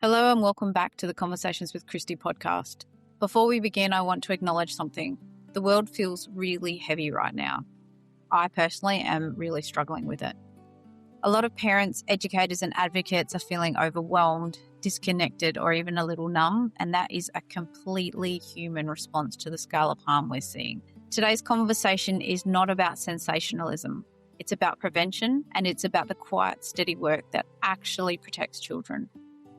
Hello and welcome back to the Conversations with Kristi podcast. Before we begin, I want to acknowledge something. The world feels really heavy right now. I personally am really struggling with it. A lot of parents, educators and advocates are feeling overwhelmed, disconnected or even a little numb, and that is a completely human response to the scale of harm we're seeing. Today's conversation is not about sensationalism. It's about prevention, and it's about the quiet, steady work that actually protects children.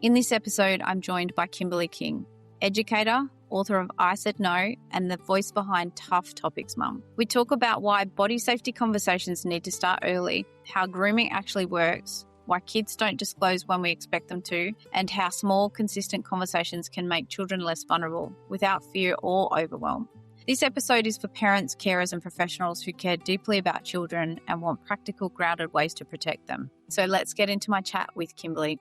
In this episode, I'm joined by Kimberly King, educator, author of I Said No, and the voice behind Tough Topics Mum. We talk about why body safety conversations need to start early, how grooming actually works, why kids don't disclose when we expect them to, and how small, consistent conversations can make children less vulnerable without fear or overwhelm. This episode is for parents, carers, and professionals who care deeply about children and want practical, grounded ways to protect them. So let's get into my chat with Kimberly.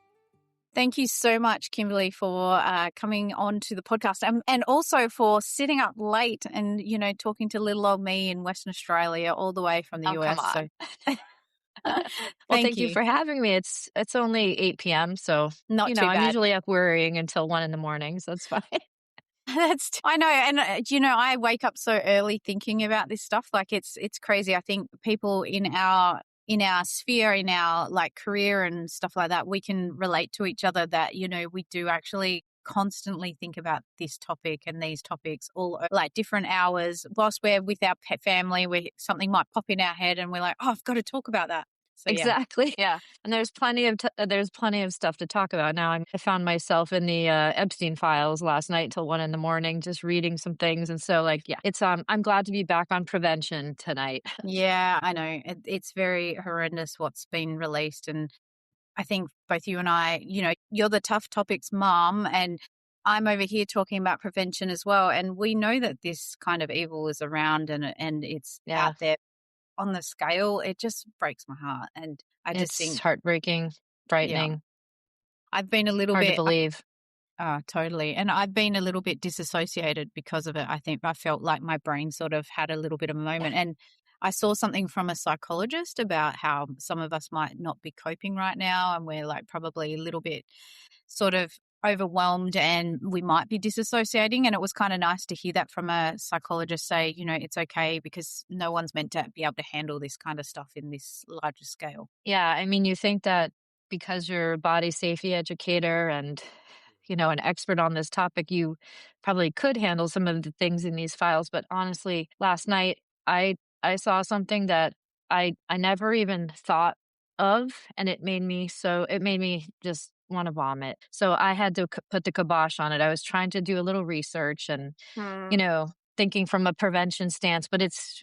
Thank you so much, Kimberly, for coming on to the podcast and also for sitting up late and, talking to little old me in Western Australia all the way from the US. Come on. So Thank you for having me. It's only 8 p.m. So, not too bad. I'm usually up worrying until 1 a.m. So that's fine. I know. And, I wake up so early thinking about this stuff. Like it's crazy. I think people in our sphere, in our career and stuff like that, we can relate to each other that, we do actually constantly think about this topic and these topics all different hours whilst we're with our pet family, where something might pop in our head and we're like, oh, I've got to talk about that. So, exactly. Yeah. And there's plenty of stuff to talk about. Now I found myself in the Epstein files last night till 1 a.m, just reading some things. And so it's, I'm glad to be back on prevention tonight. Yeah, I know. It's very horrendous what's been released. And I think both you and I, you're the Tough Topics mom and I'm over here talking about prevention as well. And we know that this kind of evil is around and it's out there on the scale. It just breaks my heart. And I just think it's heartbreaking, frightening. Yeah. I've been a little hard bit to believe. Totally. And I've been a little bit disassociated because of it. I think I felt like my brain sort of had a little bit of a moment. And I saw something from a psychologist about how some of us might not be coping right now. And we're probably a little bit sort of overwhelmed and we might be disassociating. And it was kind of nice to hear that from a psychologist say, it's okay because no one's meant to be able to handle this kind of stuff in this larger scale. Yeah. I mean, you think that because you're a body safety educator and an expert on this topic, you probably could handle some of the things in these files. But honestly, last night, I saw something that I never even thought of, and it made me just want to vomit. So I had to put the kibosh on it. I was trying to do a little research and, thinking from a prevention stance, but it's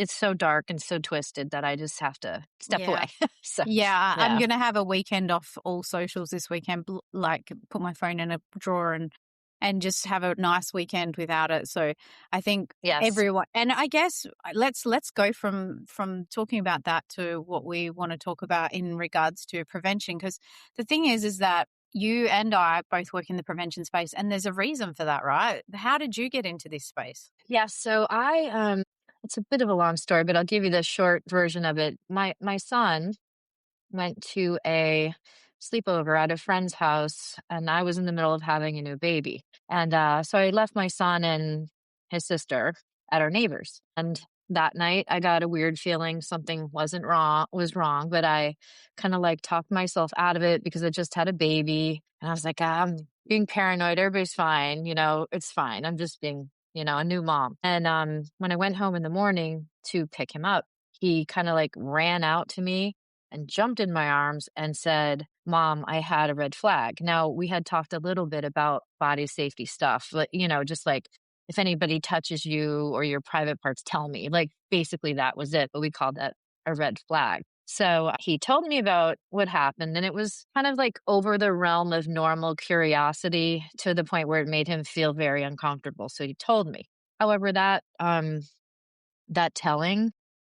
so dark and so twisted that I just have to step away. I'm going to have a weekend off all socials this weekend, put my phone in a drawer and just have a nice weekend without it. So I think everyone, and I guess let's go from talking about that to what we want to talk about in regards to prevention. Because the thing is that you and I both work in the prevention space, and there's a reason for that, right? How did you get into this space? Yeah, so it's a bit of a long story, but I'll give you the short version of it. My son went to a sleepover at a friend's house, and I was in the middle of having a new baby. And so I left my son and his sister at our neighbor's. And that night I got a weird feeling something was wrong, but I kind of talked myself out of it because I just had a baby. And I was like, I'm being paranoid. Everybody's fine. It's fine. I'm just being, a new mom. And when I went home in the morning to pick him up, he kind of ran out to me and jumped in my arms and said, Mom, I had a red flag. Now, we had talked a little bit about body safety stuff, but, just if anybody touches you or your private parts, tell me. Basically that was it, but we called that a red flag. So he told me about what happened, and it was kind of over the realm of normal curiosity to the point where it made him feel very uncomfortable. So he told me. However, that telling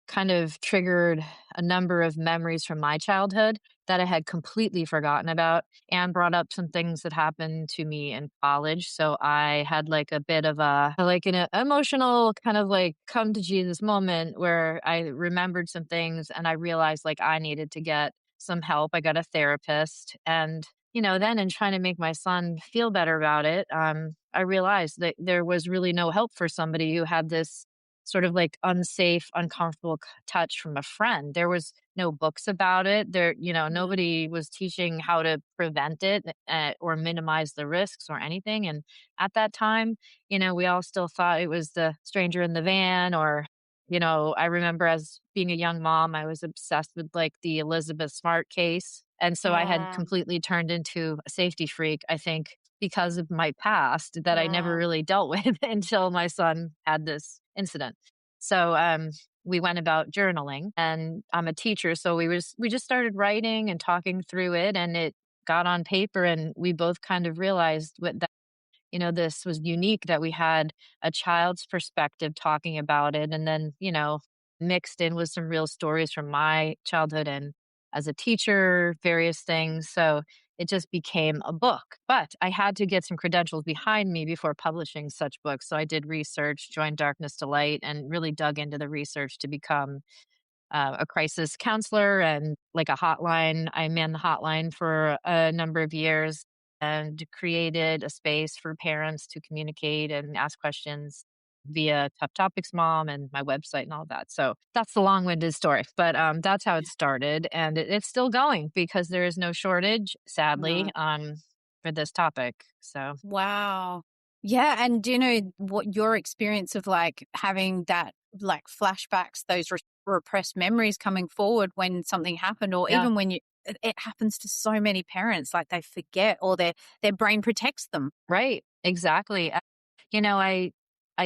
kind of triggered a number of memories from my childhood that I had completely forgotten about, and brought up some things that happened to me in college. So I had a bit of an emotional kind of come to Jesus moment where I remembered some things and I realized I needed to get some help. I got a therapist, and then in trying to make my son feel better about it, I realized that there was really no help for somebody who had this sort of like unsafe, uncomfortable touch from a friend. There was no books about it. Mm. Nobody was teaching how to prevent it or minimize the risks or anything. And at that time, we all still thought it was the stranger in the van or, I remember as being a young mom, I was obsessed with like the Elizabeth Smart case. And so I had Mm, completely turned into a safety freak, I think, because of my past that I never mm, really dealt with until my son had this incident. So we went about journaling and I'm a teacher. So we just started writing and talking through it and it got on paper and we both kind of realized this was unique that we had a child's perspective talking about it. And then, mixed in with some real stories from my childhood and as a teacher, various things. So it just became a book. But I had to get some credentials behind me before publishing such books. So I did research, joined Darkness to Light, and really dug into the research to become a crisis counselor and like a hotline. I manned the hotline for a number of years and created a space for parents to communicate and ask questions via Tough Topics Mom and my website and all that. So that's the long winded story, but that's how it started. And it's still going because there is no shortage, sadly, no. for this topic. So, Wow. Yeah, and do you know what your experience of like having that like flashbacks, those repressed memories coming forward when something happened, or yeah. even when it happens to so many parents, like they forget or their brain protects them. Right, exactly. You know, I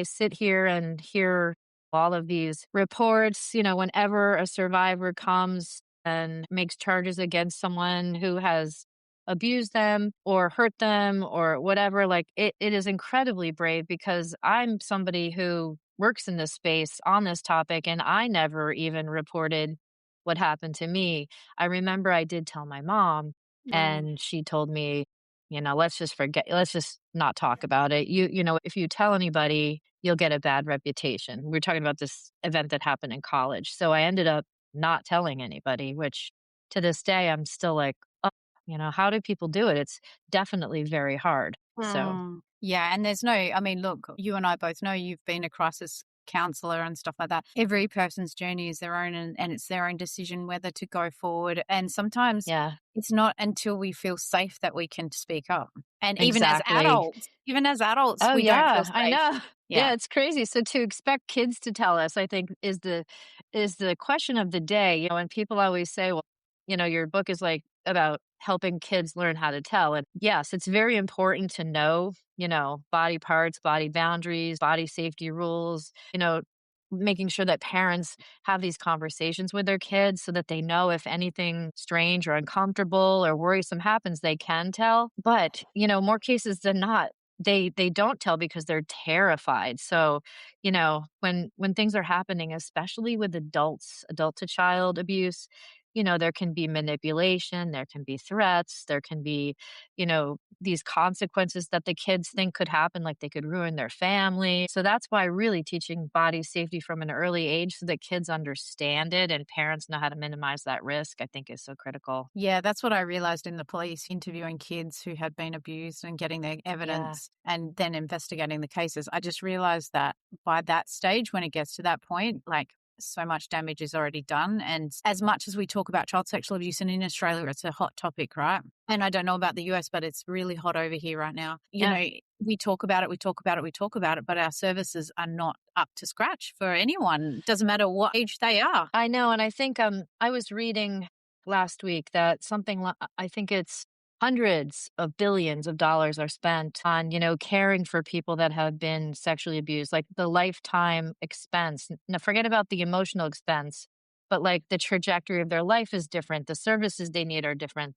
sit here and hear all of these reports, whenever a survivor comes and makes charges against someone who has abused them or hurt them or whatever, like it is incredibly brave because I'm somebody who works in this space on this topic and I never even reported what happened to me. I remember I did tell my mom Mm. and she told me, let's just forget, let's just not talk about it. If you tell anybody, you'll get a bad reputation. We're talking about this event that happened in college. So I ended up not telling anybody, which to this day, I'm still like, oh, how do people do it? It's definitely very hard. So, Mm. Yeah, and there's no, I mean, look, you and I both know you've been a crisis counselor and stuff like that. Every person's journey is their own and it's their own decision whether to go forward. And sometimes yeah, it's not until we feel safe that we can speak up. And exactly. even as adults, Oh we don't feel yeah, I safe. know. Yeah. Yeah, it's crazy. So to expect kids to tell us, I think is the question of the day. And people always say, well, your book is like about helping kids learn how to tell. And yes, it's very important to know, body parts, body boundaries, body safety rules, making sure that parents have these conversations with their kids so that they know if anything strange or uncomfortable or worrisome happens, they can tell. But, more cases than not, they don't tell because they're terrified. So, when things are happening, especially with adult to child abuse, there can be manipulation, there can be threats, there can be, these consequences that the kids think could happen, like they could ruin their family. So that's why really teaching body safety from an early age so that kids understand it and parents know how to minimize that risk, I think is so critical. Yeah, that's what I realized in the police interviewing kids who had been abused and getting their Yeah. evidence and then investigating the cases. I just realized that by that stage, when it gets to that point, like so much damage is already done. And as much as we talk about child sexual abuse, and in Australia, it's a hot topic, right? And I don't know about the US, but it's really hot over here right now. Yeah. We talk about it, we talk about it, we talk about it, but our services are not up to scratch for anyone. Doesn't matter what age they are. I know, and I think I was reading last week that I think it's hundreds of billions of dollars are spent on, caring for people that have been sexually abused, like the lifetime expense. Now forget about the emotional expense, but like the trajectory of their life is different. The services they need are different.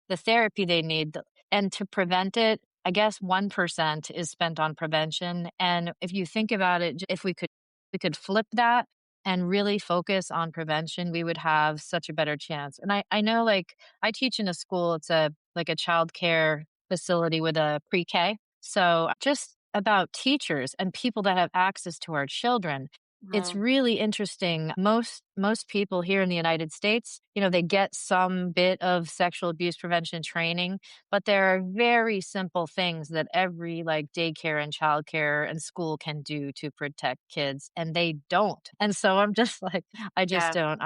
The therapy they need and to prevent it, I guess 1% is spent on prevention. And if you think about it, if we could flip that and really focus on prevention, we would have such a better chance. And I know like I teach in a school, it's like a child care facility with a pre-K. So just about teachers and people that have access to our children. It's Mm. really interesting. Most people here in the United States, they get some bit of sexual abuse prevention training, but there are very simple things that every like daycare and childcare and school can do to protect kids, and they don't. And so I'm just like, I just Yeah. don't.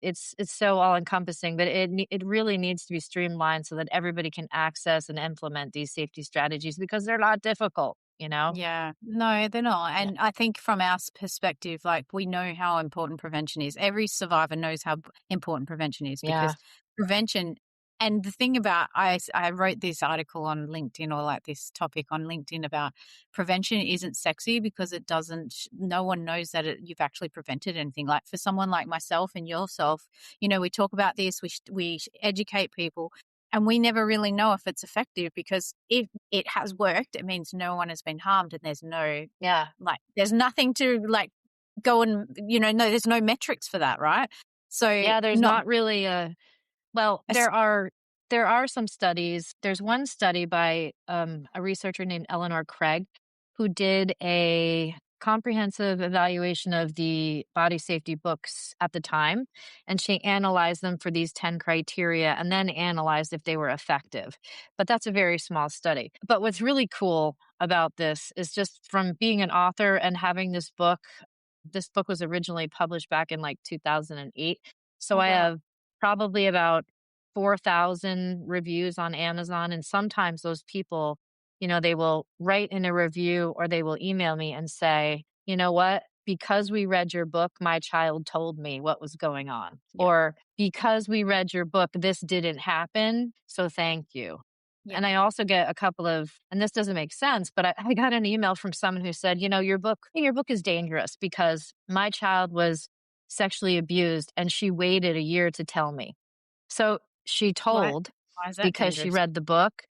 It's so all encompassing, but it really needs to be streamlined so that everybody can access and implement these safety strategies because they're not difficult, you know? Yeah. No, they're not. Yeah. And I think from our perspective, like we know how important prevention is. Every survivor knows how important prevention is Yeah. because prevention. And the thing about, I wrote this article on LinkedIn or like this topic on LinkedIn about prevention isn't sexy because it doesn't, no one knows that you've actually prevented anything. Like for someone like myself and yourself, we talk about this, we educate people, and we never really know if it's effective because if it has worked, it means no one has been harmed and there's no, Yeah. like, there's nothing to like go and, no, there's no metrics for that, right? So, Yeah, there's not, not really a well, a s- there are some studies. There's one study by a researcher named Eleanor Craig who did a comprehensive evaluation of the body safety books at the time, and she analyzed them for these 10 criteria and then analyzed if they were effective. But that's a very small study. But what's really cool about this is just from being an author and having this book was originally published back in like 2008. So oh, I wow. have probably about 4,000 reviews on Amazon. And sometimes those people, they will write in a review or they will email me and say, you know what? Because we read your book, my child told me what was going on. Yep. Or because we read your book, this didn't happen. So thank you. Yep. And I also get a couple of, and this doesn't make sense, but I got an email from someone who said, your book is dangerous because my child was sexually abused and she waited a year to tell me. So she Why, told why is that because she dangerous? read the book,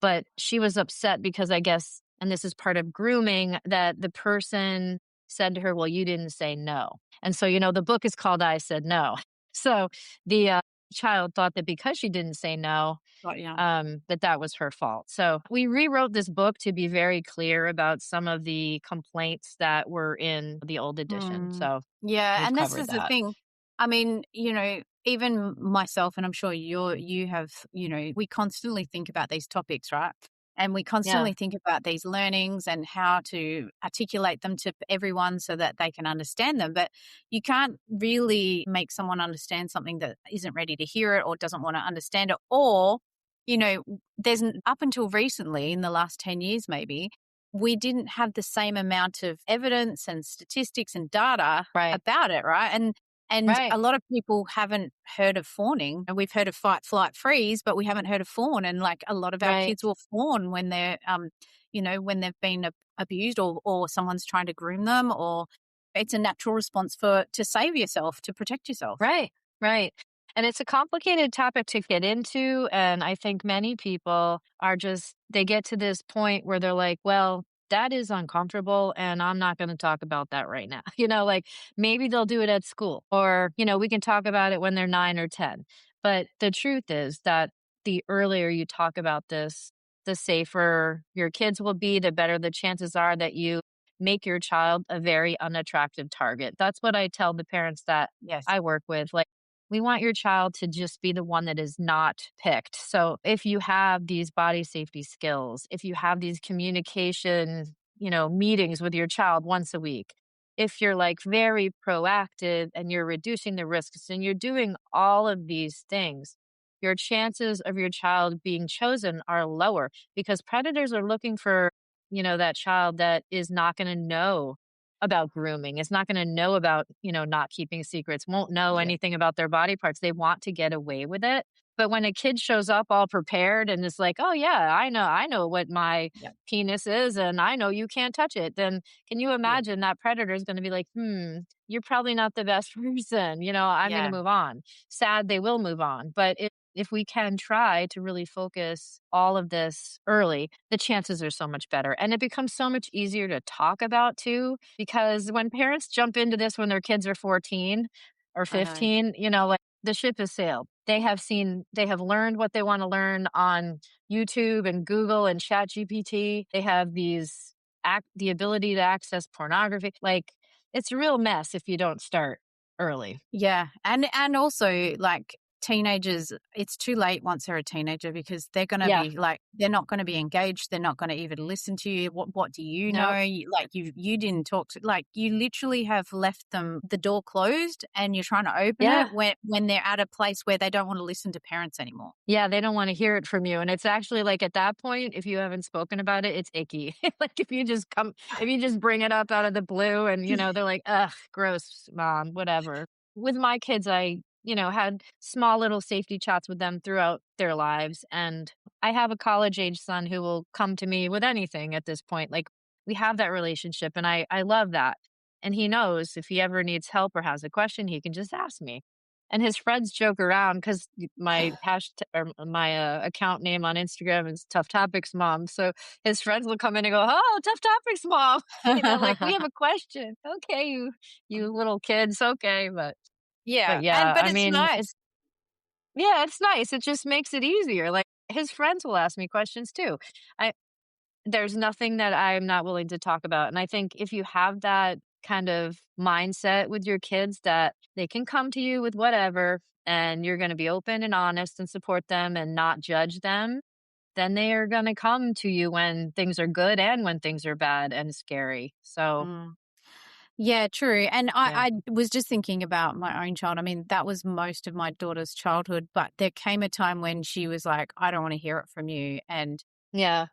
but she was upset because I guess, and this is part of grooming, that the person said to her, well, you didn't say no. And so, the book is called I Said No. So the child thought that because she didn't say no, Got yeah. that was her fault. So we rewrote this book to be very clear about some of the complaints that were in the old edition. Mm. So Yeah, we've and this covered is the that. thing. I mean, even myself, and I'm sure you have, we constantly think about these topics, right? And we Yeah, constantly think about these learnings and how to articulate them to everyone so that they can understand them. But you can't really make someone understand something that isn't ready to hear it or doesn't want to understand it. Or, up until recently, in the last 10 years, maybe, we didn't have the same amount of evidence and statistics and data right, about it, right? And right, a lot of people haven't heard of fawning. And we've heard of fight, flight, freeze, but we haven't heard of fawn. And like a lot of our right. kids will fawn when they're, when they've been abused or someone's trying to groom them, or it's a natural response to save yourself, to protect yourself. Right, right. And it's a complicated topic to get into. And I think many people they get to this point where they're like, well, that is uncomfortable. And I'm not going to talk about that right now. Like maybe they'll do it at school or, we can talk about it when they're 9 or 10. But the truth is that the earlier you talk about this, the safer your kids will be, the better the chances are that you make your child a very unattractive target. That's what I tell the parents that Yes. I work with. Like, we want your child to just be the one that is not picked. So if you have these body safety skills, if you have these communication, meetings with your child once a week, if you're like very proactive and you're reducing the risks and you're doing all of these things, your chances of your child being chosen are lower because predators are looking for, that child that is not going to know about grooming. It's not going to know about, not keeping secrets, won't know Yeah. anything about their body parts. They want to get away with it. But when a kid shows up all prepared and is like, oh, yeah, I know what my Yeah. penis is and I know you can't touch it, then can you Yeah. imagine that predator is going to be like, you're probably not the best person. I'm going to Yeah. move on. Sad, they will move on. But if we can try to really focus all of this early, the chances are so much better. And it becomes so much easier to talk about too, because when parents jump into this when their kids are 14 or I know. 15, like the ship has sailed. They have learned what they want to learn on YouTube and Google and Chat GPT. They have the ability to access pornography. Like it's a real mess if you don't start early. Yeah, and also, like, teenagers, it's too late once they're a teenager because they're gonna Yeah. be, like, they're not gonna be engaged, they're not gonna even listen to you. What do you know? Nope. You didn't talk to, like, you literally have left them the door closed, and you're trying to open Yeah. it when they're at a place where they don't wanna listen to parents anymore. Yeah, they don't wanna hear it from you, and it's actually, like, at that point, if you haven't spoken about it, it's icky. Like, if you just bring it up out of the blue and, they're like, "Ugh, gross, mom," whatever. With my kids, had small little safety chats with them throughout their lives, and I have a college-age son who will come to me with anything at this point, like, we have that relationship, and I love that, and he knows if he ever needs help or has a question, he can just ask me. And his friends joke around because my account name on Instagram is Tough Topics Mom. So his friends will come in and go, "Oh, Tough Topics Mom." Like, "We have a question." "Okay, you little kids, okay." But Yeah, and yeah, but I it's mean, nice. it's nice. It just makes it easier. Like, his friends will ask me questions too. I There's nothing that I'm not willing to talk about, and I think if you have that kind of mindset with your kids that they can come to you with whatever, and you're gonna be open and honest and support them and not judge them, then they are gonna come to you when things are good and when things are bad and scary. So, Mm. Yeah, true, and yeah. I was just thinking about my own child. I mean, that was most of my daughter's childhood, but there came a time when she was like, "I don't wanna hear it from you," and, Yeah.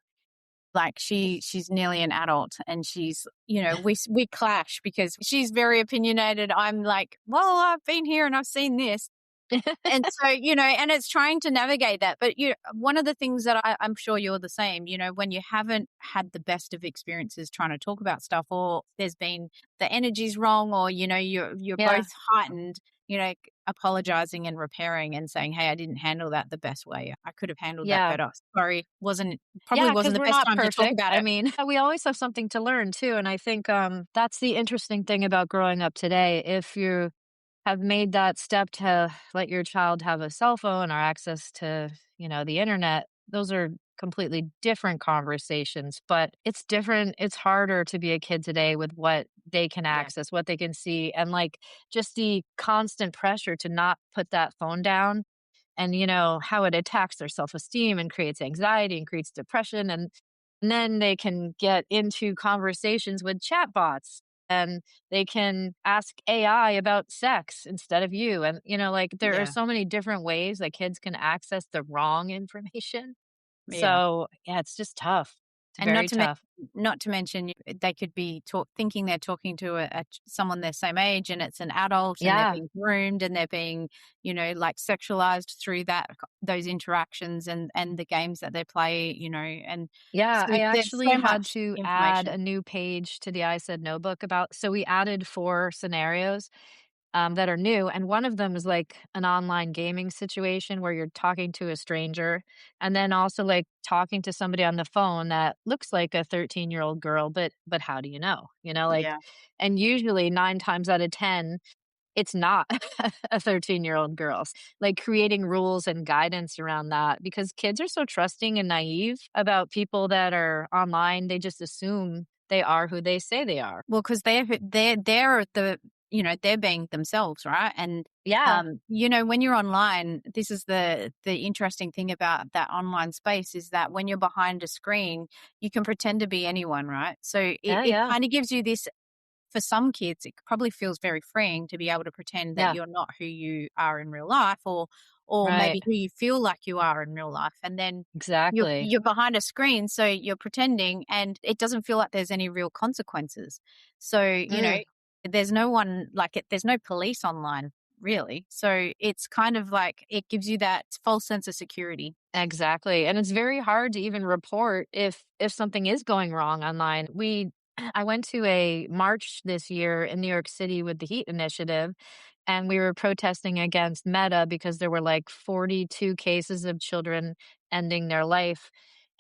like, she's nearly an adult, and she's, we clash because she's very opinionated. I'm like, "Well, I've been here and I've seen this." And so, and it's trying to navigate that. But one of the things that I'm sure you're the same, when you haven't had the best of experiences trying to talk about stuff, or there's been the energy's wrong, or you're both Yeah. heightened, apologizing and repairing and saying, "Hey, I didn't handle that the best way. I could have handled that Yeah. better. Sorry, probably Yeah, wasn't because the 'cause we're best not time to talk perfect. about I it." mean, we always have something to learn too, and I think, that's the interesting thing about growing up today. If you have made that step to let your child have a cell phone or access to, the internet, those are completely different conversations, but it's different. It's harder to be a kid today with what they can Yeah, access, what they can see, and like just the constant pressure to not put that phone down and how it attacks their self-esteem and creates anxiety and creates depression and then they can get into conversations with chatbots and they can ask AI about sex instead of you and like there are yeah. so many different ways that kids can access the wrong information. Yeah. So yeah, it's just tough. It's And very tough. not to mention they could be thinking they're talking to someone their same age, and it's an adult, and they're Yeah. being groomed, and they're being, like, sexualized through those interactions and the games that they play, and Yeah, so I there's actually so had much to add information. a new page to the I Said No book about so we added 4 scenarios, that are new, and one of them is, like, an online gaming situation where you're talking to a stranger, and then also, like, talking to somebody on the phone that looks like a 13-year-old girl, but how do you know? Yeah. And usually 9 times out of 10 it's not a 13-year-old girls. Like, creating rules and guidance around that because kids are so trusting and naive about people that are online, they just assume they are who they say they are. Well, because they're they're being themselves, right? And, Yeah. when you're online, this is the interesting thing about that online space is that when you're behind a screen, you can pretend to be anyone, right? So Yeah, it yeah. kind of gives you this. For some kids, it probably feels very freeing to be able to pretend that Yeah. you're not who you are in real life, or Right. maybe who you feel like you are in real life. And then Exactly. you're behind a screen, so you're pretending, and it doesn't feel like there's any real consequences. So, Mm, there's no one like it, there's no police online, really. So it's kind of like it gives you that false sense of security. exactly, and it's very hard to even report if something is going wrong online. I went to a march this year in New York City with the Heat Initiative, and we were protesting against Meta because there were, like, 42 cases of children ending their life,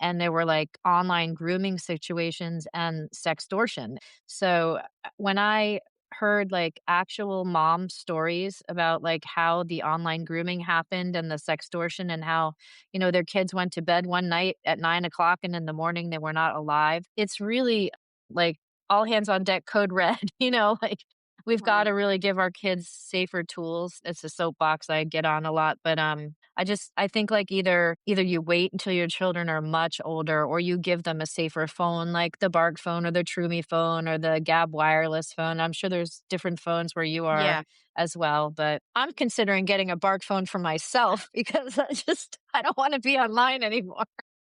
and there were, like, online grooming situations and sextortion. So, when I heard, like, actual mom stories about, like, how the online grooming happened and the sextortion and how, their kids went to bed one night at 9 o'clock and in the morning they were not alive. It's really, like, all hands on deck code red, like we've got to Mm. really give our kids safer tools. It's a soapbox I get on a lot, but I think like either you wait until your children are much older or you give them a safer phone like the Bark phone or the Trumi phone or the Gab wireless phone. I'm sure there's different phones where you are Yeah. as well, but I'm considering getting a Bark phone for myself because I don't want to be online anymore.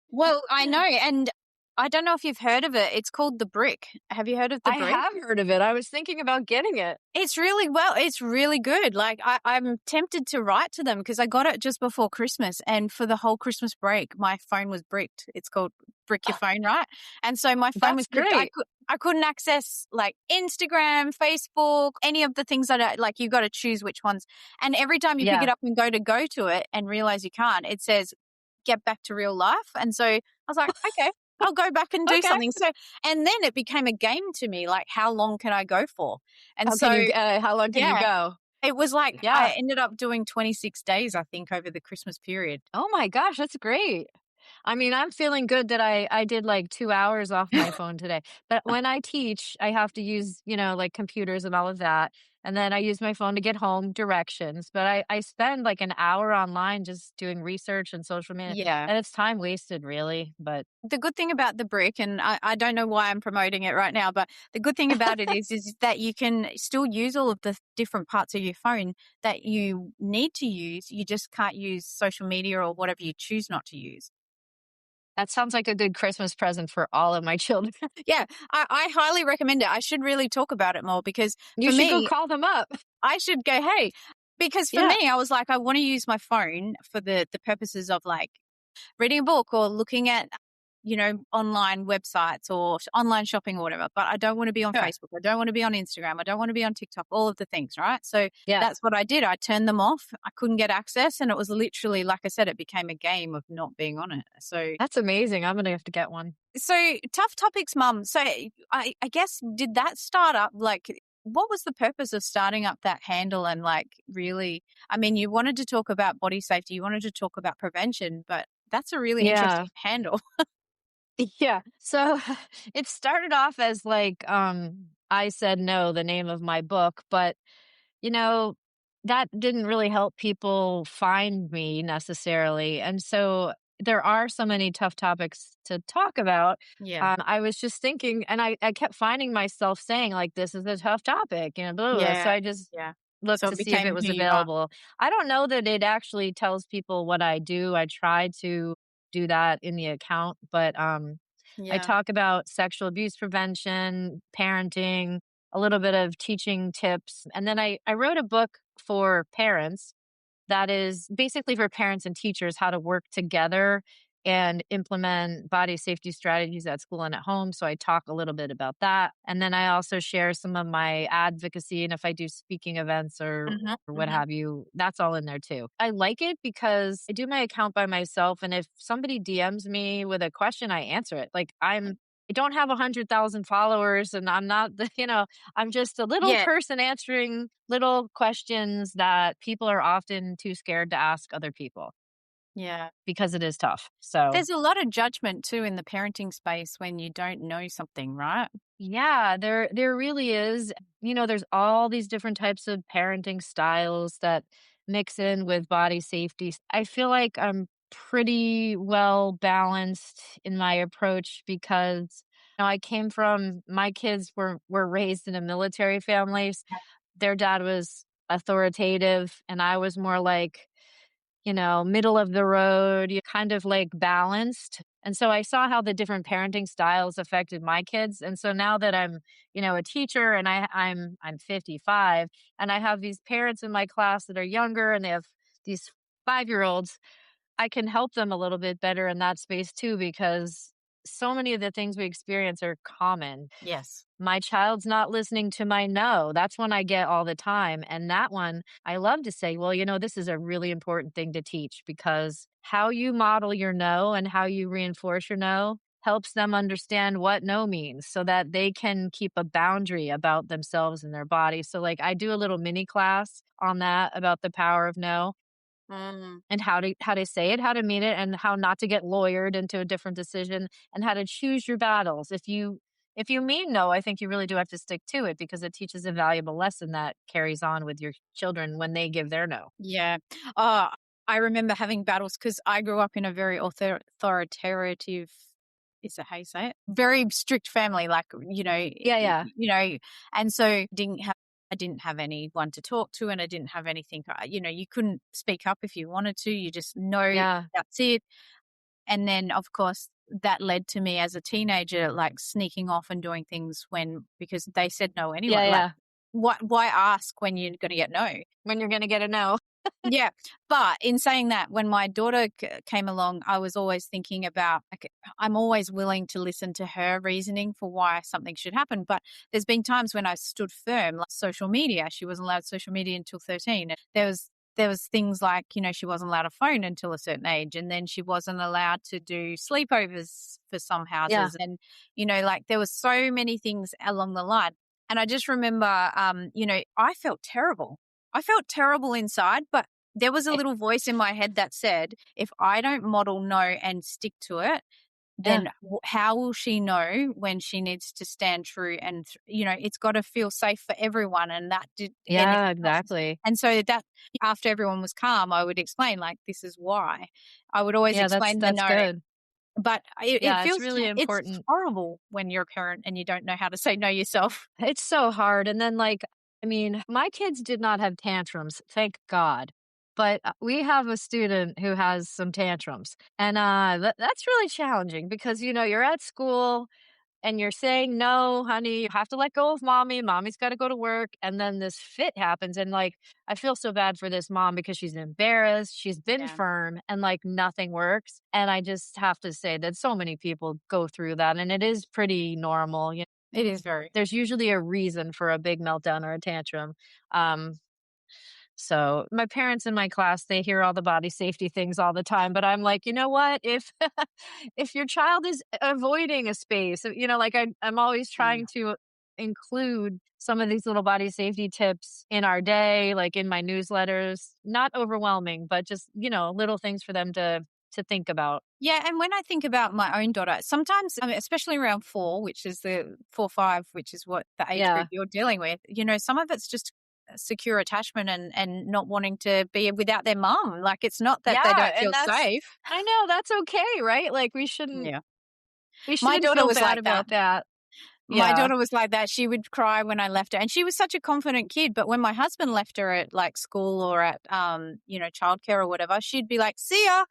Well, I know, and I don't know if you've heard of it. It's called the Brick. Have you heard of the I Brick? have heard of it. I was thinking about getting it. It's really good. Like I'm tempted to write to them because I got it just before Christmas, and for the whole Christmas break, my phone was bricked. It's called Brick Your Phone, right? And so my phone was That's bricked. great. I couldn't access like Instagram, Facebook, any of the things that like you got to choose which ones. And every time you pick it Yeah. up and go to it and realize you can't, it says get back to real life. And so I was like, okay, I'll go back and do Okay. something. So, and then it became a game to me, like how long can I go for? And so, How long can you yeah, go? it was like Yeah. I ended up doing 26 days, I think, over the Christmas period. Oh my gosh, that's great. I mean, I'm feeling good that I did like 2 hours off my phone today. But when I teach, I have to use, like computers and all of that. And then I use my phone to get home directions. But I spend like an hour online just doing research and social media. Yeah. And it's time wasted, really. But The good thing about the Brick, and I don't know why I'm promoting it right now, but the good thing about it is that you can still use all of the different parts of your phone that you need to use. You just can't use social media or whatever you choose not to use. that sounds like a good Christmas present for all of my children. Yeah, I highly recommend it. I should really talk about it more because You for should go me, call them up. I should go, hey, because for Yeah, me, I was like, I want to use my phone for the purposes of like reading a book or looking at, online websites or online shopping or whatever. But I don't want to be on sure. Facebook. I don't want to be on Instagram. I don't want to be on TikTok, all of the things, right? So Yeah. that's what I did. I turned them off. I couldn't get access. And it was literally, like I said, it became a game of not being on it. That's amazing. I'm gonna have to get one. So tough topics, mum. So I guess did that start up like what was the purpose of starting up that handle and like really I mean you wanted to talk about body safety, you wanted to talk about prevention, but that's a really Yeah. interesting handle. Yeah. So it started off as like I Said No, the name of my book, but you know, that didn't really help people find me necessarily. And so there are so many tough topics to talk about. Yeah. I was just thinking, and I kept finding myself saying, like, this is a tough topic, blah, blah, blah. So Yeah. I just Yeah. looked So to it see if became it was who you are. available. I don't know that it actually tells people what I do. I try to do that in the account, but I Yeah. talk about sexual abuse prevention, parenting, a little bit of teaching tips. And then I wrote a book for parents that is basically for parents and teachers how to work together and implement body safety strategies at school and at home. So I talk a little bit about that. And then I also share some of my advocacy. And if I do speaking events Hmm. or what Hmm. have you, that's all in there too. I like it because I do my account by myself. And if somebody DMs me with a question, I answer it. I don't have 100,000 followers and I'm not the, I'm just a little Yeah. person answering little questions that people are often too scared to ask other people Yeah. because it is tough. So, There's a lot of judgment too in the parenting space when you don't know something, right? yeah, there really is. There's all these different types of parenting styles that mix in with body safety. I feel like I'm pretty well balanced in my approach because I came from my kids were raised in a military family. Their dad was authoritative and I was more like middle of the road, you kind of like balanced. And so I saw how the different parenting styles affected my kids. And so now that I'm, a teacher and I'm 55 and I have these parents in my class that are younger and they have these 5-year olds, I can help them a little bit better in that space too, because so many of the things we experience are common. Yes. My child's not listening to my no. That's one I get all the time. And that one, I love to say, well, this is a really important thing to teach because how you model your no and how you reinforce your no helps them understand what no means so that they can keep a boundary about themselves and their body. So, like, I do a little mini class on that about the power of no Mm. and how to say it, how to mean it, and how not to get lawyered into a different decision and how to choose your battles. If you if you mean no, I think you really do have to stick to it because it teaches a valuable lesson that carries on with your children when they give their no. Yeah. Oh, I remember having battles because I grew up in a very authoritative, is that how you say it? Very strict family, like, Yeah, yeah, and so I didn't have anyone to talk to, and I didn't have anything, you couldn't speak up if you wanted to. You just know yeah, that's it. And then, of course, that led to me as a teenager, like sneaking off and doing things because they said no anyway. yeah, Like, yeah. why ask when you're going to get no? When you're gonna get a no. Yeah, but in saying that, when my daughter came along, I was always thinking about, like, I'm always willing to listen to her reasoning for why something should happen. But there's been times when I stood firm, like social media. She wasn't allowed social media until 13. There was things like, she wasn't allowed a phone until a certain age, and then she wasn't allowed to do sleepovers for some Yeah, houses, and like there was so many things along the line. And I just remember, I felt terrible. I felt terrible inside, but there was a eh, little voice in my head that said, if I don't model no and stick to it, yeah, then how will she know when she needs to stand true? And, it's got to feel safe for everyone. And yeah, it's not. exactly. And so that after everyone was calm, I would explain, like, this is why. I would always Yeah, explain the that's no, good. but it Yeah, it's feels, really it's important. horrible when you're a parent and you don't know how to say no yourself. It's so hard, and then, like, I mean, my kids did not have tantrums, thank God, but, we have a student who has some tantrums, and, that's really challenging because, you're at school and you're saying, "No, honey, you have to let go of mommy. Mommy's gotta go to work," and then this fit happens, and, like, I feel so bad for this mom because she's embarrassed, she's been Yeah, firm, and, like, nothing works, and I just have to say that so many people go through that, and it is pretty normal, it is very. there's usually a reason for a big meltdown or a tantrum. Um, so my parents in my class, they hear all the body safety things all the time, but I'm like, you know what? If if your child is avoiding a space, like I'm always trying to include some of these little body safety tips in our day, like in my newsletters, not overwhelming, but just, little things for them to think about. Yeah, and when I think about my own daughter, sometimes, I mean, especially around 4, which is the 4, 5, which is what the age group Yeah. you're dealing with, some of it's just secure attachment and not wanting to be without their mum. Like, it's not that they Yeah, don't and feel that's safe. I know that's okay, right? Like Yeah. we My shouldn't daughter feel was bad like that. about that. My Yeah. daughter was like that. She would cry when I left her, and she was such a confident kid, but when my husband left her at, like, school or at, childcare or whatever, she'd be like, "See ya."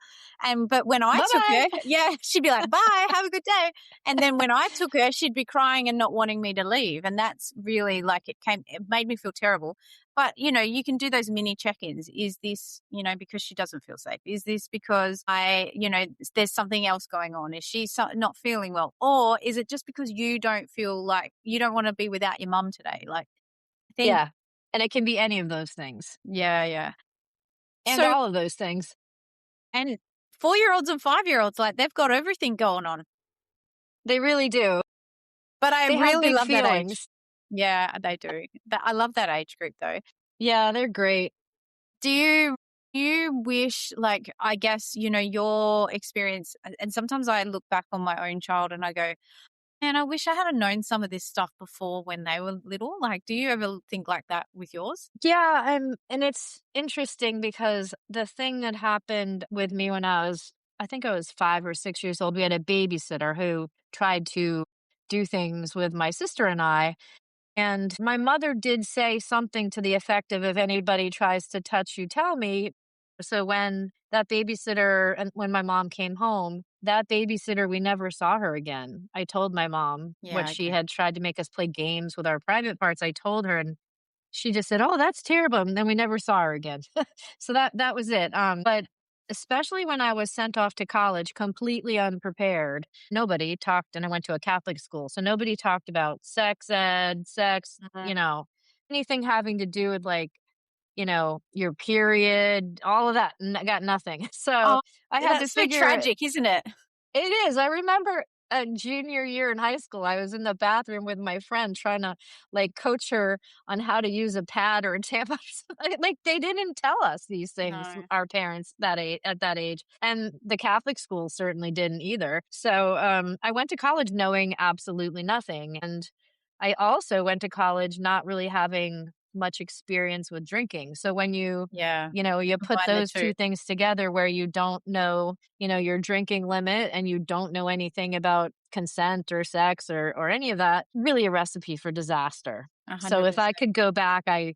But when I took her, Bye-bye. yeah, she'd be like, "Bye, have a good day." And then when I took her, she'd be crying and not wanting me to leave, and that's really, like, it made me feel terrible. But, you can do those mini check-ins. Is this, because she doesn't feel safe? Is this because there's something else going on? Is she not feeling well? Or is it just because you don't feel like you don't want to be without your mum today? Like, I think, Yeah. And it can be any of those things yeah, yeah. and So, all of those things. and 4-year-olds and 5-year-olds, like, they've got everything going on. They really do. But I They have really big love that age. feelings. Yeah, they do. I love that age group though. Yeah, they're great. Do you wish, like, I guess, your experience, and sometimes I look back on my own child and I go, man, I wish I had known some of this stuff before when they were little. Like, do you ever think like that with yours? Yeah, and it's interesting because the thing that happened with me when I think I was 5 or 6 years old, we had a babysitter who tried to do things with my sister and I. And my mother did say something to the effect of, "If anybody tries to touch you, tell me." So when that babysitter and when my mom came home, that babysitter, we never saw her again. I told my mom what Yeah, she okay. had tried to make us play games with our private parts. I told her, and she just said, "Oh, that's terrible," and then we never saw her again. So that was it, but especially when I was sent off to college completely unprepared, nobody talked, and I went to a Catholic school, so nobody talked about sex ed, Mhm. anything having to do with, like, your period, all of that, got nothing. So Oh, I had to that's so figure tragic, isn't it? it is. I remember junior year in high school. I was in the bathroom with my friend trying to like coach her on how to use a pad or a tampon. Like they didn't tell us these things, No. our parents that age at that age, and the Catholic school certainly didn't either. So I went to college knowing absolutely nothing, and I also went to college not really having much experience with drinking. So when Yeah. you put Combine the those two. two things together where you don't know, your drinking limit and you don't know anything about consent or sex or any of that, really a recipe for disaster. So if I 100%. could go back, I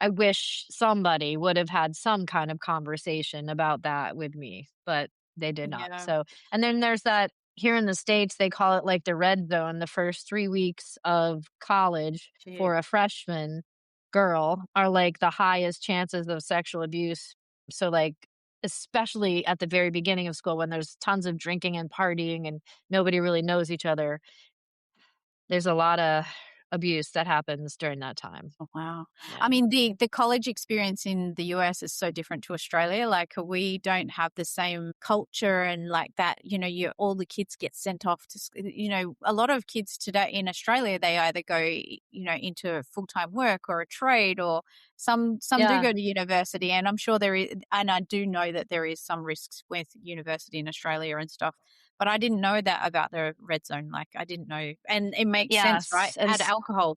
wish somebody would have had some kind of conversation about that with me, but they did not. Yeah. So, and then there's that here in the States, they call it like the red zone, the first 3 weeks of college Shit. for a freshman girl are like the highest chances of sexual abuse. So, like, especially at the very beginning of school when there's tons of drinking and partying and nobody really knows each other, there's a lot of abuse that happens during that time. Oh, wow. I Yeah. mean, the college experience in the US is so different to Australia. Like, we don't have the same culture and like that, all the kids get sent off to, a lot of kids today in Australia, they either go, into full-time work or a trade, or some do Yeah. go to university. And I'm sure there is, and I do know that there is some risks with university in Australia and stuff. But I didn't know that about the red zone. Like, I didn't know. And it makes sense, right? Yes. And Add alcohol.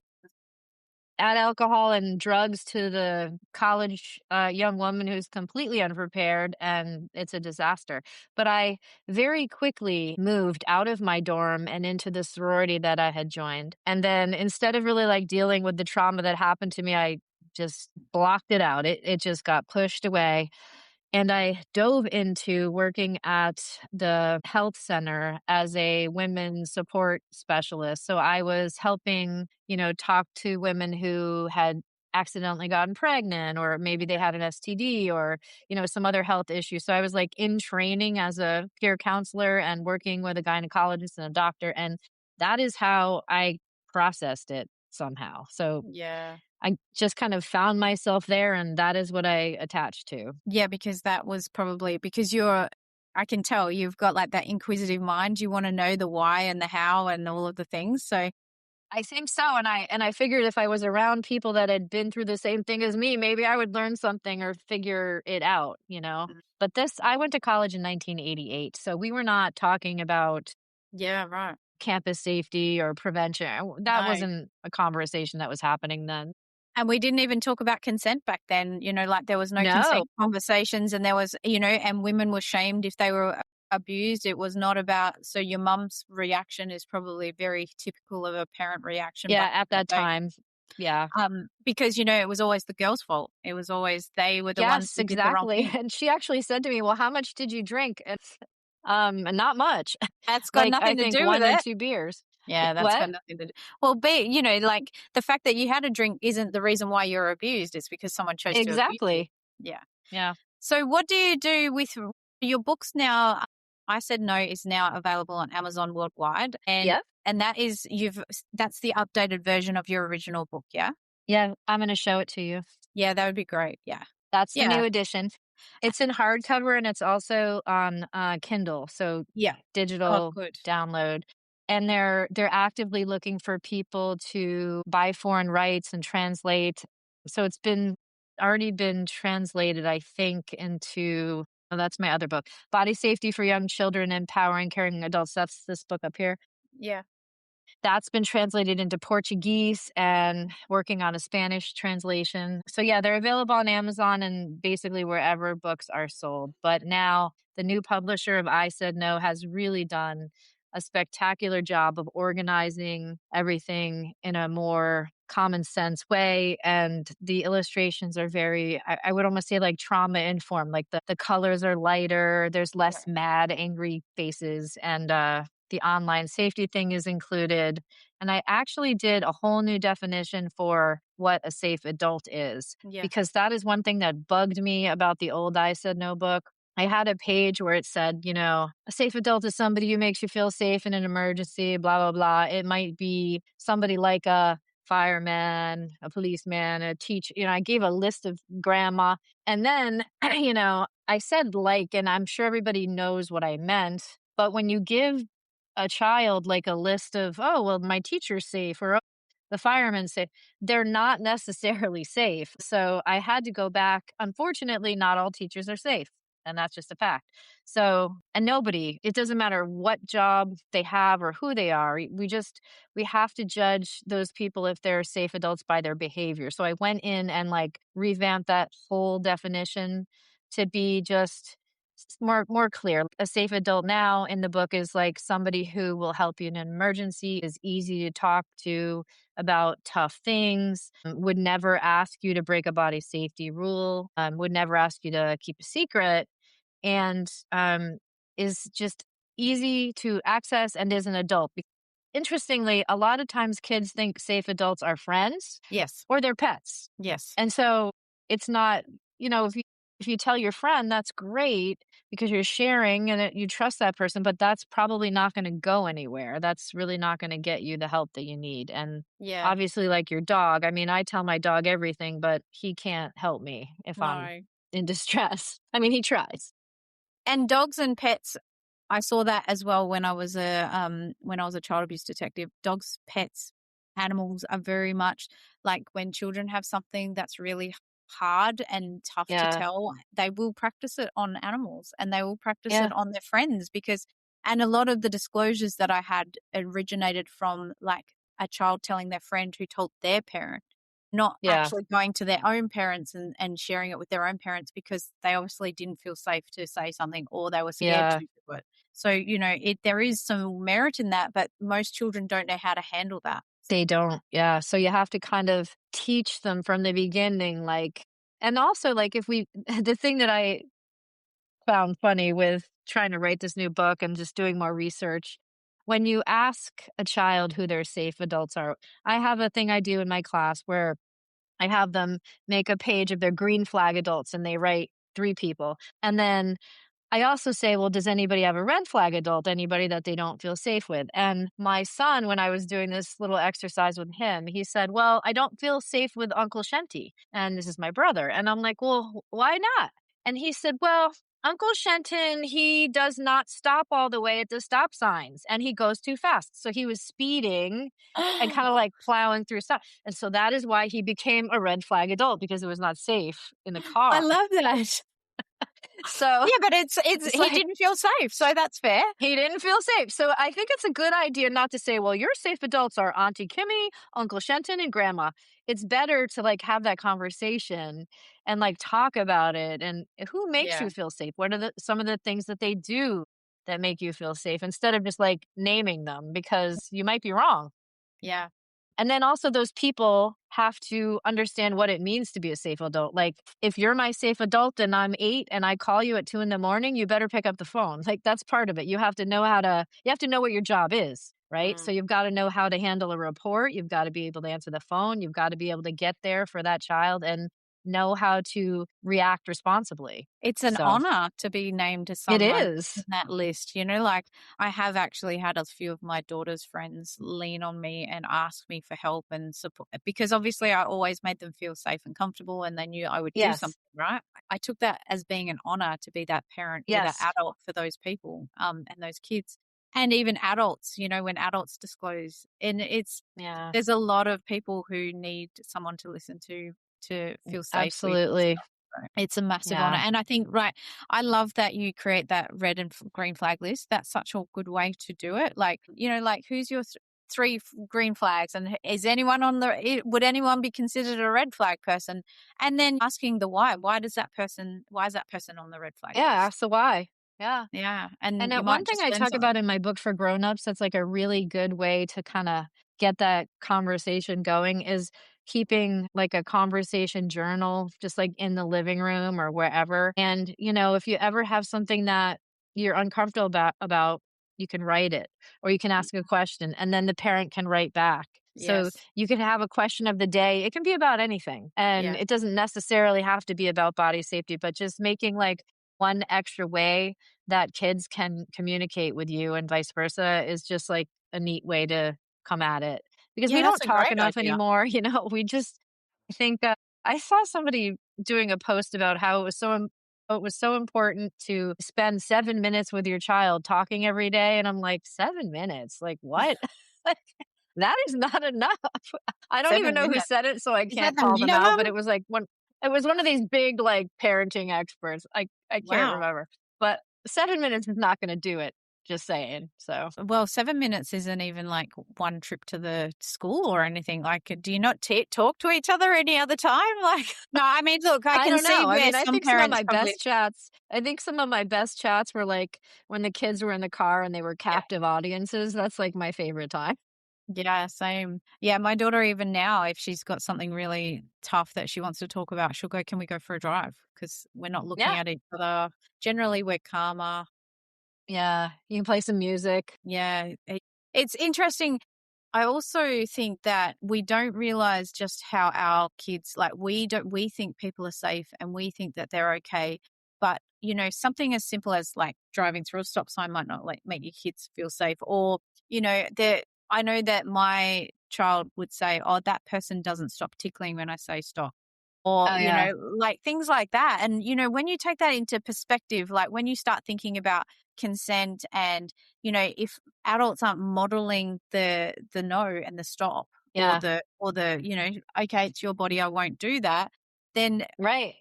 add alcohol and drugs to the college young woman who's completely unprepared, and it's a disaster. But I very quickly moved out of my dorm and into the sorority that I had joined. And then instead of really like dealing with the trauma that happened to me, I just blocked it out. It just got pushed away. And I dove into working at the health center as a women's support specialist. So I was helping, talk to women who had accidentally gotten pregnant, or maybe they had an STD, or, some other health issue. So I was like in training as a peer counselor and working with a gynecologist and a doctor. And that is how I processed it somehow. So Yeah. I just kind of found myself there, and that is what I attached to. Yeah, because that was probably because I can tell you've got like that inquisitive mind. You want to know the why and the how and all of the things. So, I think so, and I figured if I was around people that had been through the same thing as me, maybe I would learn something or figure it out. mm, But I went to college in 1988, so we were not talking about yeah, right. campus safety or prevention. That No. wasn't a conversation that was happening then. And we didn't even talk about consent back then, like there was no No. consent conversations, and there was, and women were shamed if they were abused. It was not about, so your mum's reaction is probably very typical of a parent reaction Yeah, back at in that the day. time. Yeah. Because, it was always the girl's fault. It was always, they were the ones Yes, who did the wrong exactly, thing. and she actually said to me, "Well, how much did you drink?" It's, not much. That's got Like, I nothing to think do with 1 or it. 2 beers. Yeah, that's What? got nothing to do. Well, like the fact that you had a drink isn't the reason why you're abused. It's because someone chose to abuse you. Exactly. Yeah. Yeah. So what do you do with your books now? I Said No is now available on Amazon worldwide, and Yep. that is that's the updated version of your original book, yeah? Yeah, I'm gonna show it to you. Yeah, that would be great. Yeah. That's the Yeah. new edition. It's in hardcover and it's also on, Kindle, so Yeah. Oh, digital good. download, and they're actively looking for people to buy foreign rights and translate. So it's already been translated, I think, into oh, that's my other book, Body Safety for Young Children, Empowering Caring Adults. That's this book up here. Yeah. That's been translated into Portuguese and working on a Spanish translation. So, yeah, they're available on Amazon and basically wherever books are sold. But now the new publisher of I Said No has really done a spectacular job of organizing everything in a more common sense way. And the illustrations are very, I would almost say like trauma informed. Like the colors are lighter, there's Yeah. less mad, angry faces. And the online safety thing is included. And I actually did a whole new definition for what a safe adult is, Yeah. because that is one thing that bugged me about the old I Said No book. I had a page where it said, a safe adult is somebody who makes you feel safe in an emergency, blah, blah, blah. It might be somebody like a fireman, a policeman, a teacher. I gave a list of grandma. And then, I said like, and I'm sure everybody knows what I meant. But when you give a child like a list of, oh, well, my teacher's safe or oh, the fireman's safe. They're not necessarily safe. So I had to go back. Unfortunately, not all teachers are safe. And that's just a fact. So, and nobody, it doesn't matter what job they have or who they are. We have to judge those people if they're safe adults by their behavior. So I went in and like revamped that whole definition to be just more clear. A safe adult now in the book is like somebody who will help you in an emergency, is easy to talk to about tough things, would never ask you to break a body safety rule, would never ask you to keep a secret, and is just easy to access and is an adult. Interestingly, a lot of times kids think safe adults are friends Yes. or their pets. Yes. And so it's not, if you tell your friend, that's great because you're sharing and you trust that person, but that's probably not going to go anywhere. That's really not going to get you the help that you need. And Yeah. obviously, like your dog, I mean, I tell my dog everything, but he can't help me if I'm No. in distress. I mean, he tries. And dogs and pets, I saw that as well when I was a child abuse detective. Dogs, pets, animals are very much like when children have something that's really hard and tough to Yeah. tell, they will practice it on animals and they will practice it Yeah. on their friends because and a lot of the disclosures that I had originated from like a child telling their friend who told their parent, not Yeah. actually going to their own parents and sharing it with their own parents because they obviously didn't feel safe to say something or they were scared to Yeah. do it. So, there is some merit in that, but most children don't know how to handle that. They don't. Yeah. So you have to kind of teach them from the beginning, like, and also like if we, the thing that I found funny with trying to write this new book and just doing more research, when you ask a child who their safe adults are, I have a thing I do in my class where I have them make a page of their green flag adults and they write three people. And then I also say, well, does anybody have a red flag adult? Anybody that they don't feel safe with? And my son, when I was doing this little exercise with him, he said, well, I don't feel safe with Uncle Shenty. And this is my brother. And I'm like, well, why not? And he said, well, Uncle Shenton, he does not stop all the way at the stop signs and he goes too fast. So he was speeding and kind of like plowing through stuff. And so that is why he became a red flag adult because it was not safe in the I car. love that. So Yeah, but it's it's he like, didn't feel safe, so that's fair. he didn't feel safe. So I think it's a good idea not to say, well, your safe adults are Auntie Kimmy, Uncle Shenton, and Grandma. It's better to like have that conversation and like talk about it. And who makes Yeah, you feel safe? What are some of the things that they do that make you feel safe instead of just like naming them because you might be wrong. yeah. And then also those people have to understand what it means to be a safe adult. Like if you're my safe adult and I'm 8 and I call you at 2 a.m, you better pick up the phone. Like that's part of it. You have to know you have to know what your job is, right? So Mm. you've got to know how to handle a report. You've got to be able to answer the phone. You've got to be able to get there for that child and know how to react responsibly. It's an So honor to be named as it someone in is. that list, like, I have actually had a few of my daughter's friends lean on me and ask me for help and support because obviously I always made them feel safe and comfortable and they knew I would do Yes. something, right? I took that as being an honor to be that parent or that Yes. adult for those people, and those kids. And even adults, when adults disclose and Yeah. there's a lot of people who need someone to listen to feel safe with and Absolutely. stuff. So it's a massive honor. Yeah. And I think, right, I love that you create that red and green flag list. That's such a good way to do it. Like, like who's your three green flags and is anyone would anyone be considered a red flag person? And then asking the why. Why is that person on the red flag Yeah. list? Ask the why. Yeah. Yeah. And And you one might thing just I learn talk something. about in my book for grown-ups that's like a really good way to kind of get that conversation going is keeping like a conversation journal just like in the living room or wherever. And if you ever have something that you're uncomfortable about, you can write it or you can ask a question and then the parent can write back. So Yes. you can have a question of the day. It can be about anything. And Yes. it doesn't necessarily have to be about body safety, but just making like one extra way that kids can communicate with you and vice versa is just like a neat way to come at it because Yeah, we that's don't a talk great enough idea. anymore. I think I saw somebody doing a post about how it was so it was so important to spend 7 minutes with your child talking every day. And I'm like, 7 minutes? Like, what? Like, that is not enough. I don't even 7 know who minutes. said it, so I Is that can't the call them out, minimum? but it was like it was one of these big like parenting experts. I can't Wow. remember. But 7 minutes is not gonna do it. Just saying. So Well, 7 minutes isn't even like one trip to the school or anything. Like, do you not talk to each other any other time? Like, no, I mean, look, I I can don't see know. I where mean, some parents probably, I think some of my best chats were like when the kids were in the car and they were yeah. captive audiences. That's like my favorite time. Yeah, same. Yeah, my daughter, even now, if she's got something really tough that she wants to talk about, she'll go, "Can we go for a drive?" Because we're not looking Yeah. at each other. Generally, we're calmer. Yeah. You can play some music. Yeah, it's interesting. I also think that we don't realize just how our kids, like, we think people are safe and we think that they're okay. But, something as simple as like driving through a stop sign might not like make your kids feel safe. Or, I know that my child would say, "Oh, that person doesn't stop tickling when I say stop." Or, Oh yeah. like things like that. And, when you take that into perspective, like when you start thinking about consent and, if adults aren't modeling the no and the stop or Yeah. okay, it's your body, I won't do that, then Right.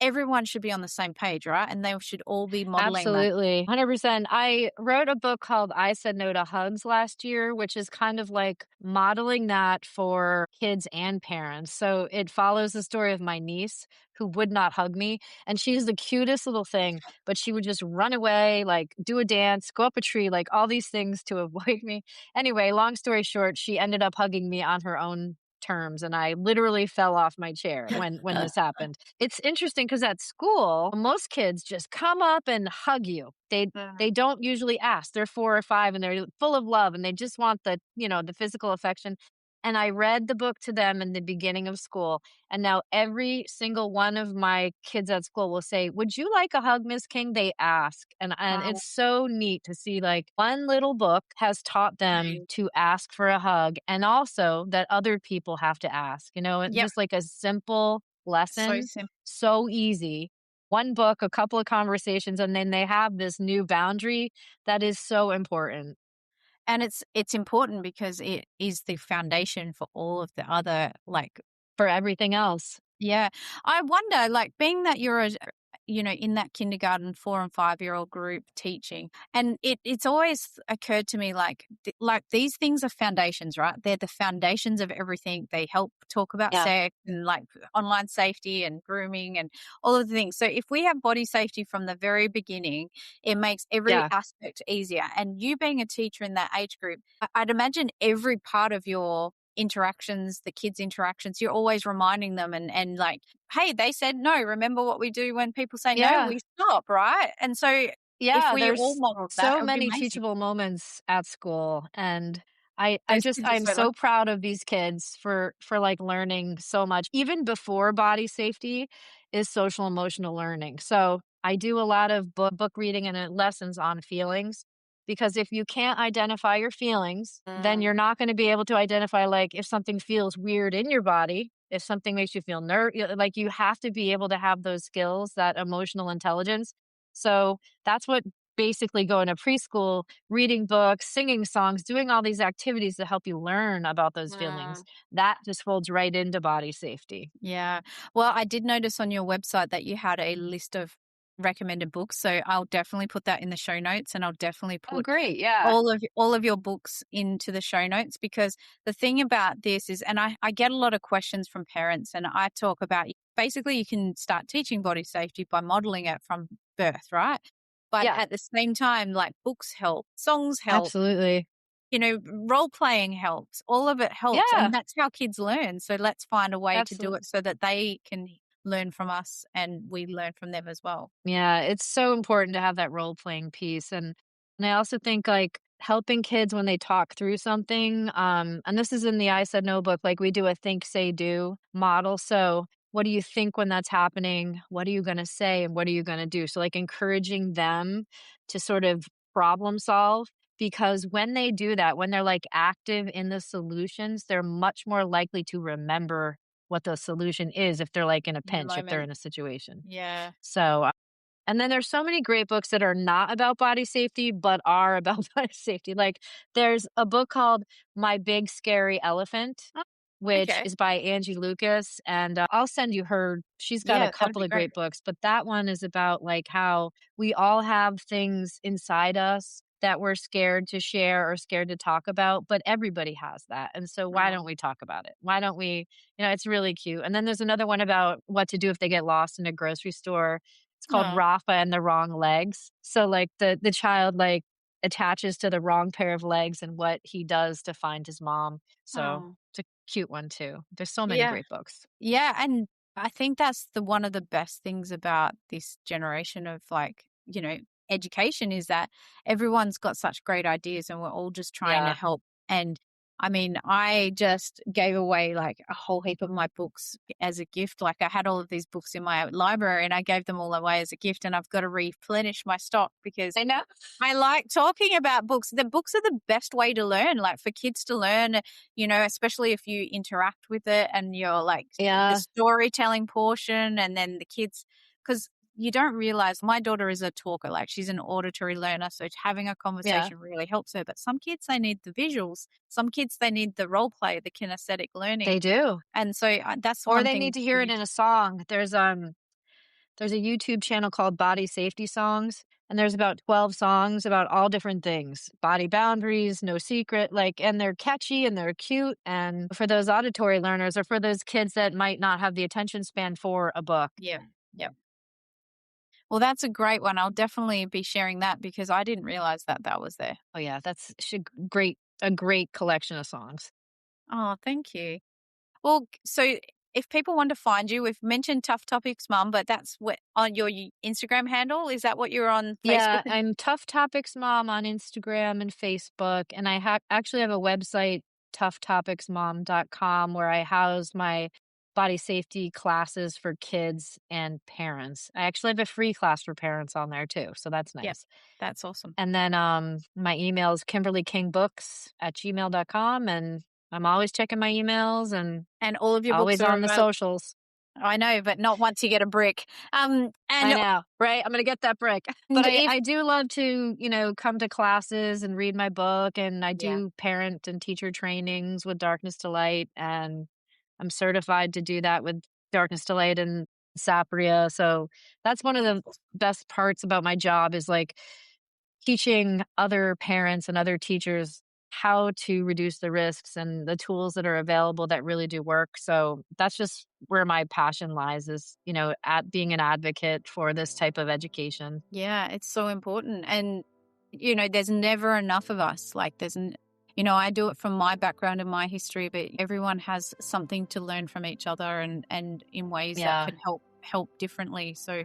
everyone should be on the same page, right? And they should all be modeling that. Absolutely. 100%. I wrote a book called I Said No to Hugs last year, which is kind of like modeling that for kids and parents. So it follows the story of my niece who would not hug me. And she's the cutest little thing, but she would just run away, like do a dance, go up a tree, like all these things to avoid me. Anyway, long story short, she ended up hugging me on her own terms and I literally fell off my chair when this happened. It's interesting because at school, most kids just come up and hug you. They don't usually ask. They're 4 or 5 and they're full of love and they just want the physical affection. And I read the book to them in the beginning of school. And now every single one of my kids at school will say, "Would you like a hug, Miss King?" They ask. And Wow. it's so neat to see like one little book has taught them to ask for a hug and also that other people have to ask, and Yep. just like a simple So lesson, simple. so easy. One book, a couple of conversations, and then they have this new boundary that is so important And it's important because it is the foundation for all of the other, like, for everything else. yeah. I wonder, like, being that you're in that kindergarten 4 and 5-year-old group teaching, and it's always occurred to me like like these things are foundations, right? They're the foundations of everything. They help talk about Yeah. sex and like online safety and grooming and all of the things. So if we have body safety from the very beginning, it makes every Yeah. aspect easier. And you being a teacher in that age group, I'd imagine every part of your interactions, the kids' interactions, you're always reminding them and like, "Hey, they said no. Remember what we do when people say no? Yeah. We stop," right? And so if Yeah, we all there's modeled that, so it would be many amazing. teachable moments at school, and I Those just kids are I'm so so lucky. proud of these kids for like learning so much. Even before body safety is social emotional learning. So I do a lot of book reading and lessons on feelings because if you can't identify your feelings, then you're not going to be able to identify like if something feels weird in your body, if something makes you feel like you have to be able to have those skills, that emotional intelligence. So that's what basically going to preschool, reading books, singing songs, doing all these activities to help you learn about those feelings. That just folds right into body safety. Yeah. Well, I did notice on your website that you had a list of recommended books, so I'll definitely put that in the show notes, and I'll definitely Oh, put great. Yeah. all of your books into the show notes because the thing about this is, and I get a lot of questions from parents, and I talk about basically you can start teaching body safety by modeling it from birth, right? But Yeah. at the same time, like books help, songs help, Absolutely. role playing helps, all of it helps. And Yeah. that's how kids learn. So let's find a way to do Absolutely. it so that they can learn from us and we learn from them as well. Yeah, it's so important to have that role playing piece. And I also think like helping kids when they talk through something, and this is in the I Said No book, like we do a think, say, do model. So what do you think when that's happening? What are you gonna say and what are you gonna do? So like encouraging them to sort of problem solve because when they do that, when they're like active in the solutions, they're much more likely to remember what the solution is if they're like in a In the pinch, if they're moment. in a situation. Yeah. So, and then there's so many great books that are not about body safety, but are about body safety. Like there's a book called My Big Scary Elephant, Oh, which okay. is by Angie Lucas. And I'll send you her. She's got a Yeah, that would couple be of great. great books, but that one is about like how we all have things inside us that we're scared to share or scared to talk about, but everybody has that. And so why Oh, don't we talk about it? Why don't we, it's really cute. And then there's another one about what to do if they get lost in a grocery store. It's called oh, Rafa and the Wrong Legs. So like the child like attaches to the wrong pair of legs and what he does to find his mom. So oh. it's a cute one too. There's so many Yeah. great books. Yeah, and I think that's the one of the best things about this generation of like, education is that everyone's got such great ideas and we're all just trying to Yeah. help. And I mean, I just gave away like a whole heap of my books as a gift. Like I had all of these books in my library and I gave them all away as a gift, and I've got to replenish my stock because I know. I like talking about books. The books are the best way to learn, like for kids to learn, especially if you interact with it and you're like the Yeah. storytelling portion and then the kids, because you don't realize my daughter is a talker, like she's an auditory learner. So having a Yeah. conversation really helps her. But some kids, they need the visuals. Some kids, they need the role play, the kinesthetic learning. They do. And so that's Or one they thing need to for hear it you in to, a song. There's a YouTube channel called Body Safety Songs, and there's about 12 songs about all different things. Body boundaries, no secret, like, and they're catchy and they're cute. And for those auditory learners or for those kids that might not have the attention span for a book. yeah. Yeah. Well, that's a great one. I'll definitely be sharing that because I didn't realize that that was there. Oh yeah, that's a great collection of songs. Oh, thank you. Well, so if people want to find you, we've mentioned Tough Topics Mum, but that's what on your Instagram handle. Is that what you're on Facebook? Yeah, I'm Tough Topics Mom on Instagram and Facebook, and I actually have a website, toughtopicsmom.com, where I house my body safety classes for kids and parents. I actually have a free class for parents on there too, so that's Yeah, nice. that's awesome. And then my email is kimberlykingbooks@gmail.com, and I'm always checking my emails and And all of your books always are on the available. socials. I know, but not once you get a brick. And I know, right? I'm gonna get that brick. But and if I do love to, come to classes and read my book, and I yeah, do parent and teacher trainings with Darkness to Light, and I'm certified to do that with Darkness to Light and Sapria. So that's one of the best parts about my job is like teaching other parents and other teachers how to reduce the risks and the tools that are available that really do work. So that's just where my passion lies is, at being an advocate for this type of education. yeah, it's so important. And there's never enough of us. Like I do it from my background and my history, but everyone has something to learn from each other and in ways that Yeah. can help differently. So,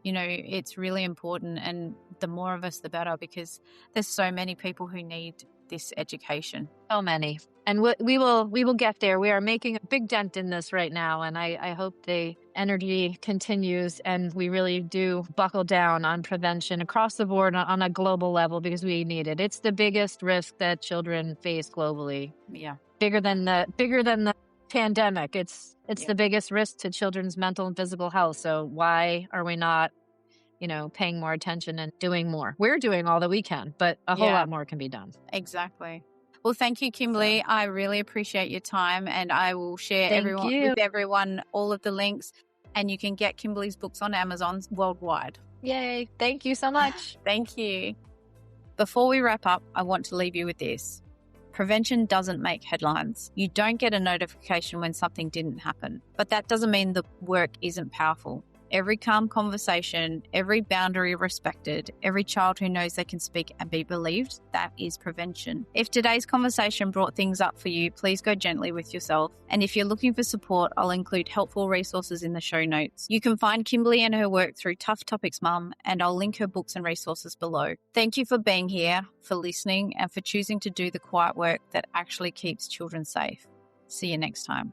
it's really important, and the more of us the better, because there's so many people who need this education. So many. And we will get there. We are making a big dent in this right now. And I hope the energy continues and we really do buckle down on prevention across the board on a global level because we need it. It's the biggest risk that children face globally. Yeah. Bigger than the pandemic. It's Yeah. the biggest risk to children's mental and physical health. So why are we not, paying more attention and doing more? We're doing all that we can, but a whole Yeah, lot more can be done. exactly. Well, thank you, Kimberly. So I really appreciate your time, and I will share thank you. with everyone all of the links, and you can get Kimberly's books on Amazon worldwide. Yay. Thank you so much. Thank you. Before we wrap up, I want to leave you with this. Prevention doesn't make headlines. You don't get a notification when something didn't happen, but that doesn't mean the work isn't powerful. Every calm conversation, every boundary respected, every child who knows they can speak and be believed, that is prevention. If today's conversation brought things up for you, please go gently with yourself. And if you're looking for support, I'll include helpful resources in the show notes. You can find Kimberly and her work through Tough Topics Mum, and I'll link her books and resources below. Thank you for being here, for listening, and for choosing to do the quiet work that actually keeps children safe. See you next time.